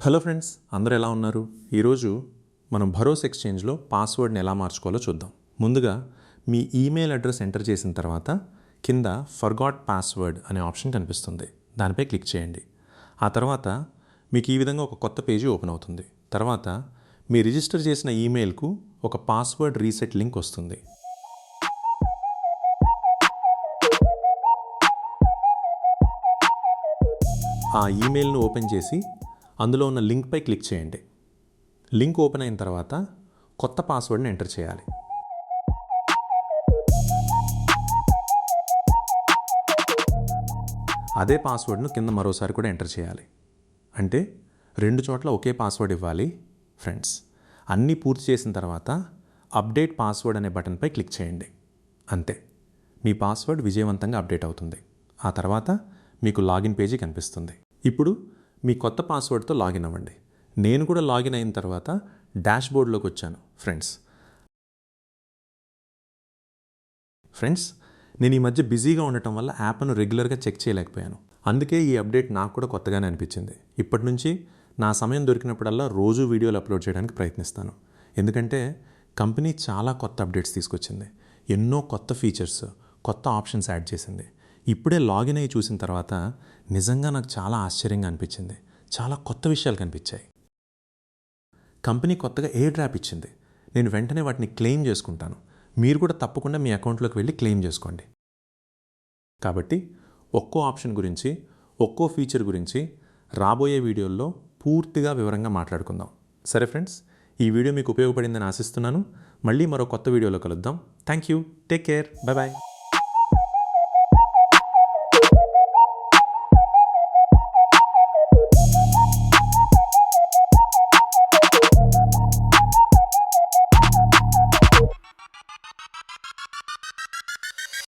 Hello friends, అందరూ ఎలా ఉన్నారు? ఈరోజు మనం భరోసా ఎక్స్చేంజ్లో పాస్వర్డ్ని ఎలా మార్చుకోవాలో చూద్దాం. ముందుగా మీ ఈమెయిల్ అడ్రస్ ఎంటర్ చేసిన తర్వాత కింద ఫర్గాట్ పాస్వర్డ్ అనే ఆప్షన్ కనిపిస్తుంది. దానిపై క్లిక్ చేయండి. ఆ తర్వాత మీకు ఈ విధంగా ఒక కొత్త పేజీ ఓపెన్ అవుతుంది. తర్వాత మీ రిజిస్టర్ చేసిన ఈమెయిల్కు ఒక పాస్వర్డ్ రీసెట్ లింక్ వస్తుంది. ఆ ఈమెయిల్ను ఓపెన్ చేసి అందులో ఉన్న లింక్పై క్లిక్ చేయండి. లింక్ ఓపెన్ అయిన తర్వాత కొత్త పాస్వర్డ్ని ఎంటర్ చేయాలి. అదే పాస్వర్డ్ను కింద మరోసారి కూడా ఎంటర్ చేయాలి. అంటే 2 చోట్ల ఒకే పాస్వర్డ్ ఇవ్వాలి. ఫ్రెండ్స్, అన్నీ పూర్తి చేసిన తర్వాత అప్డేట్ పాస్వర్డ్ అనే బటన్పై క్లిక్ చేయండి. అంతే, మీ పాస్వర్డ్ విజయవంతంగా అప్డేట్ అవుతుంది. ఆ తర్వాత మీకు లాగిన్ పేజీ కనిపిస్తుంది. ఇప్పుడు మీ కొత్త పాస్వర్డ్తో లాగిన్ అవ్వండి. నేను కూడా లాగిన్ అయిన తర్వాత డాష్బోర్డ్లోకి వచ్చాను. ఫ్రెండ్స్, నేను ఈ మధ్య బిజీగా ఉండటం వల్ల యాప్ను రెగ్యులర్గా చెక్ చేయలేకపోయాను. అందుకే ఈ అప్డేట్ నాకు కూడా కొత్తగానే అనిపించింది. ఇప్పటి నుంచి నా సమయం దొరికినప్పుడల్లా రోజు వీడియోలు అప్లోడ్ చేయడానికి ప్రయత్నిస్తాను. ఎందుకంటే కంపెనీ చాలా కొత్త అప్డేట్స్ తీసుకొచ్చింది. ఎన్నో కొత్త ఫీచర్స్, కొత్త ఆప్షన్స్ యాడ్ చేసింది. ఇప్పుడే లాగిన్ అయ్యి చూసిన తర్వాత నిజంగా నాకు చాలా ఆశ్చర్యంగా అనిపించింది. చాలా కొత్త విషయాలు కనిపించాయి. కంపెనీ కొత్తగా ఎయిర్ డ్రాప్ ఇచ్చింది. నేను వెంటనే వాటిని క్లెయిమ్ చేసుకుంటాను. మీరు కూడా తప్పకుండా మీ అకౌంట్లోకి వెళ్ళి క్లెయిమ్ చేసుకోండి. కాబట్టి ఒక్కో ఆప్షన్ గురించి, ఒక్కో ఫీచర్ గురించి రాబోయే వీడియోల్లో పూర్తిగా వివరంగా మాట్లాడుకుందాం. సరే ఫ్రెండ్స్, ఈ వీడియో మీకు ఉపయోగపడిందని ఆశిస్తున్నాను. మళ్ళీ మరో కొత్త వీడియోలో కలుద్దాం. Thank you. Take care. Bye bye.